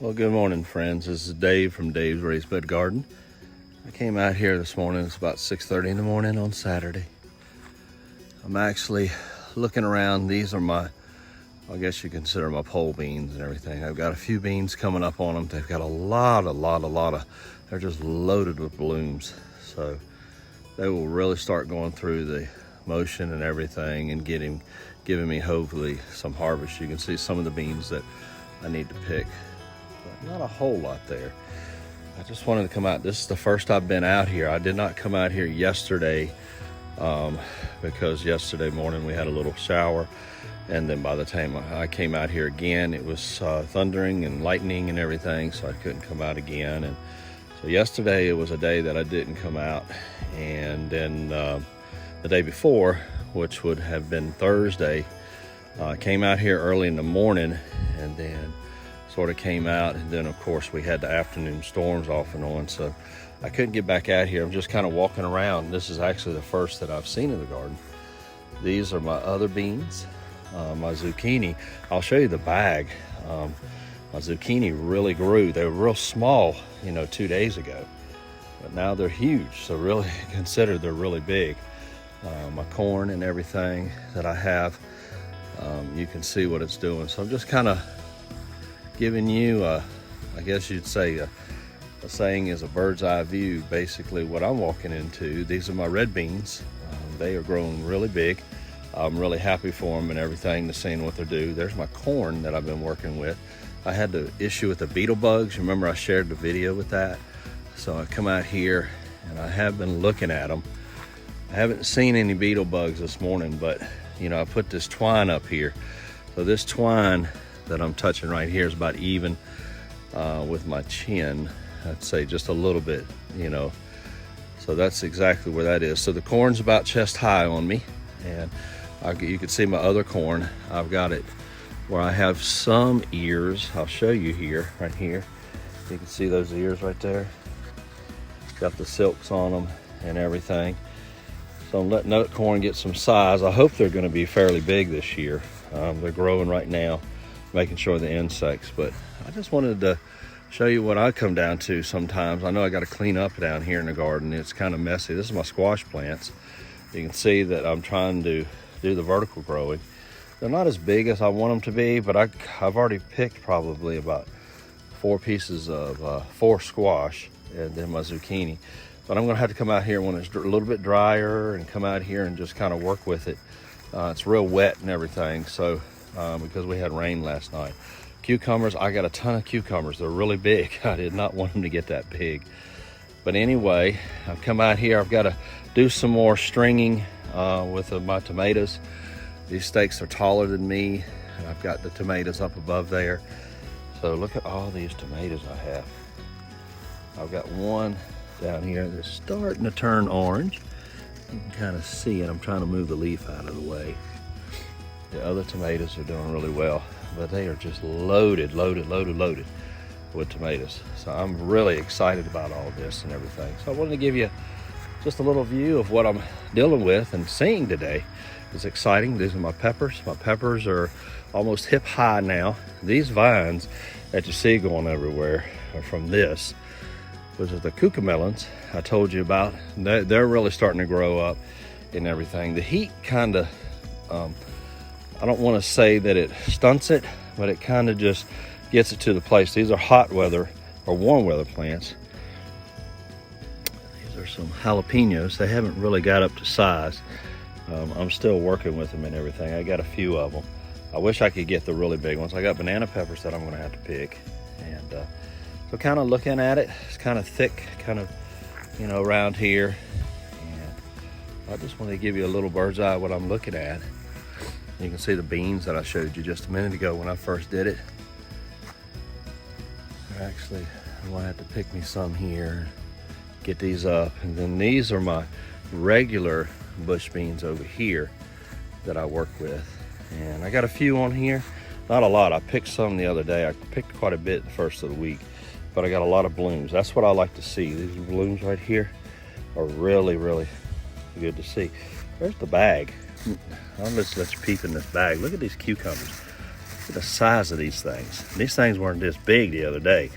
Well, good morning, friends. This is Dave from Dave's Raised Bed Garden. I came out here this morning. It's about 6:30 in the morning on Saturday. I'm actually looking around. These are my, I guess you consider my pole beans and everything. I've got a few beans coming up on them. They've got a lot of, they're just loaded with blooms. So they will really start going through the motion and everything and giving me hopefully some harvest. You can see some of the beans that I need to pick. But not a whole lot there. I just wanted to come out. This is the first I've been out here. I did not come out here yesterday because yesterday morning we had a little shower, and then by the time I came out here again, it was thundering and lightning and everything, so I couldn't come out again. And so yesterday it was a day that I didn't come out, and then the day before, which would have been Thursday, I came out here early in the morning and then sort of came out, and then of course we had the afternoon storms off and on, so I couldn't get back out here. I'm just kind of walking around. This is actually the first that I've seen in the garden. These are my other beans, my zucchini. I'll show you the bag. My zucchini really grew. They were real small, 2 days ago, but now they're huge, so really consider they're really big. My corn and everything that I have, you can see what it's doing. So I'm just kind of giving you, I guess you'd say, a saying is a bird's eye view, basically what I'm walking into. These are my red beans. They are growing really big. I'm really happy for them and everything, to seeing what they do. There's my corn that I've been working with. I had the issue with the beetle bugs. Remember I shared the video with that? So I come out here and I have been looking at them. I haven't seen any beetle bugs this morning, but I put this twine up here. So this twine that I'm touching right here is about even with my chin. I'd say just a little bit, so that's exactly where that is. So the corn's about chest high on me, and you can see my other corn. I've got it where I have some ears. I'll show you here, right here. You can see those ears right there. Got the silks on them and everything. So I'm letting that corn get some size. I hope they're going to be fairly big this year. They're growing right now, making sure the insects, but I just wanted to show you what I come down to sometimes. I know I got to clean up down here in the garden. It's kind of messy. This is my squash plants. You can see that I'm trying to do the vertical growing. They're not as big as I want them to be, but I've already picked probably about 4 pieces of 4 squash and then my zucchini. But I'm gonna have to come out here when it's a little bit drier and come out here and just kind of work with it. It's real wet and everything, so because we had rain last night. Cucumbers, I got a ton of cucumbers. They're really big. I did not want them to get that big. But anyway, I've come out here. I've got to do some more stringing with my tomatoes. These stakes are taller than me, and I've got the tomatoes up above there. So look at all these tomatoes I have. I've got one down here that's starting to turn orange. You can kind of see it. I'm trying to move the leaf out of the way. The other tomatoes are doing really well, but they are just loaded with tomatoes. So I'm really excited about all this and everything. So I wanted to give you just a little view of what I'm dealing with and seeing today. It's exciting. These are my peppers. My peppers are almost hip high now. These vines that you see going everywhere are from this, which is the cucamelons I told you about. They're really starting to grow up and everything. The heat kind of, I don't want to say that it stunts it, but it kind of just gets it to the place. These are hot weather or warm weather plants. These are some jalapenos. They haven't really got up to size. I'm still working with them and everything. I got a few of them. I wish I could get the really big ones. I got banana peppers that I'm going to have to pick. And so kind of looking at it, it's kind of thick, kind of, around here. And I just wanted to give you a little bird's eye of what I'm looking at. You can see the beans that I showed you just a minute ago when I first did it. Actually, I'm gonna have to pick me some here, get these up. And then these are my regular bush beans over here that I work with. And I got a few on here, not a lot. I picked some the other day. I picked quite a bit the first of the week, but I got a lot of blooms. That's what I like to see. These blooms right here are really, really good to see. There's the bag. I'll just let you peep in this bag. Look at these cucumbers. at the size of these things. These things weren't this big the other day.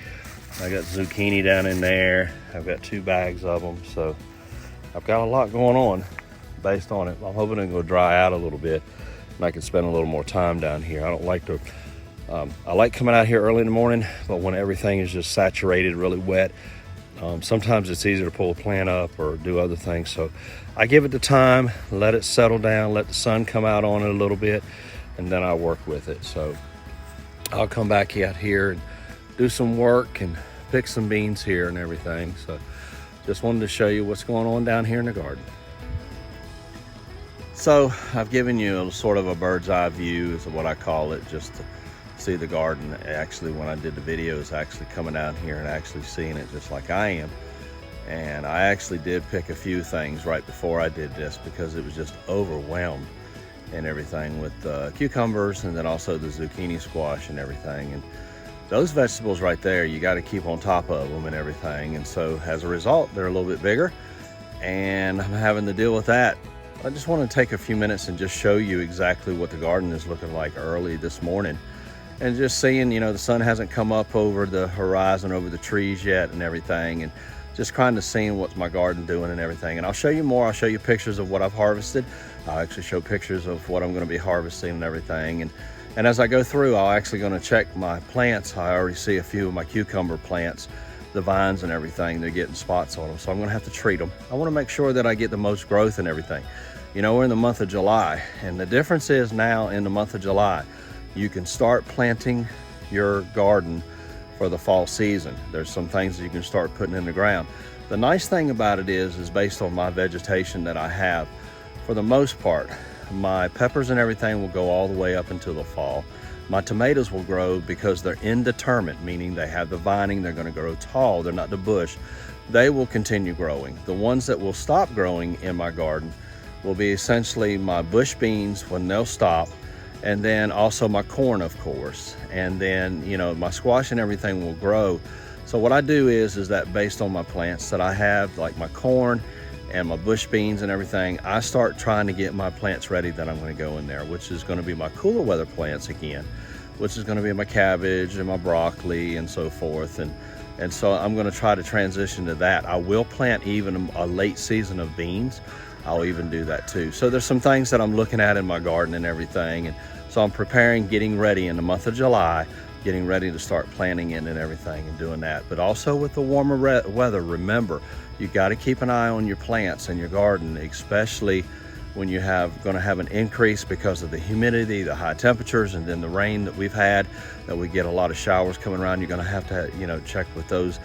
I got zucchini down in there. I've got 2 bags of them. So I've got a lot going on based on it. I'm hoping it will dry out a little bit and I can spend a little more time down here. I don't like to, I like coming out here early in the morning, but when everything is just saturated, really wet, sometimes it's easier to pull a plant up or do other things. So I give it the time, let it settle down, let the sun come out on it a little bit, and then I work with it. So I'll come back out here and do some work and pick some beans here and everything. So just wanted to show you what's going on down here in the garden. So I've given you a sort of a bird's eye view is what I call it, just to see the garden. Actually, when I did the videos, actually coming out here and actually seeing it just like I am. And I actually did pick a few things right before I did this because it was just overwhelmed and everything with cucumbers and then also the zucchini squash and everything. And those vegetables right there, you got to keep on top of them and everything. And so as a result, they're a little bit bigger and I'm having to deal with that. I just want to take a few minutes and just show you exactly what the garden is looking like early this morning. And just seeing, you know, the sun hasn't come up over the horizon, over the trees yet and everything. And just kind of seeing what's my garden doing and everything. And I'll show you more. I'll show you pictures of what I've harvested. I'll actually show pictures of what I'm going to be harvesting and everything. And as I go through, I'm actually going to check my plants. I already see a few of my cucumber plants, the vines and everything. They're getting spots on them. So I'm going to have to treat them. I want to make sure that I get the most growth and everything. You know, we're in the month of July, and the difference is now in the month of July, you can start planting your garden for the fall season. There's some things that you can start putting in the ground. The nice thing about it is based on my vegetation that I have, for the most part, my peppers and everything will go all the way up until the fall. My tomatoes will grow because they're indeterminate, meaning they have the vining, they're going to grow tall, they're not the bush. They will continue growing. The ones that will stop growing in my garden will be essentially my bush beans when they'll stop, and then also my corn, of course, and then, you know, my squash and everything will grow. So what I do is that based on my plants that I have, like my corn and my bush beans and everything, I start trying to get my plants ready that I'm going to go in there, which is going to be my cooler weather plants again, which is going to be my cabbage and my broccoli and so forth. And so I'm going to try to transition to that. I will plant even a late season of beans. I'll even do that too. So there's some things that I'm looking at in my garden and everything. And so I'm preparing, getting ready in the month of July, getting ready to start planting in and everything and doing that. But also with the warmer weather, remember, you got to keep an eye on your plants in your garden, especially when you going to have an increase because of the humidity, the high temperatures, and then the rain that we've had, that we get a lot of showers coming around. You're going to have to, you know, check with those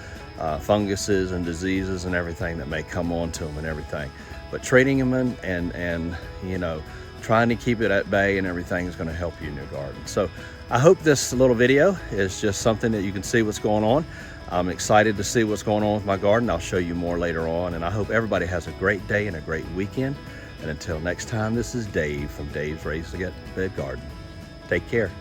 funguses and diseases and everything that may come onto them and everything. But treating them and you know, trying to keep it at bay and everything is going to help you in your garden. So I hope this little video is just something that you can see what's going on. I'm excited to see what's going on with my garden. I'll show you more later on, and I hope everybody has a great day and a great weekend. And until next time, this is Dave from Dave's Raised Bed Garden. Take care.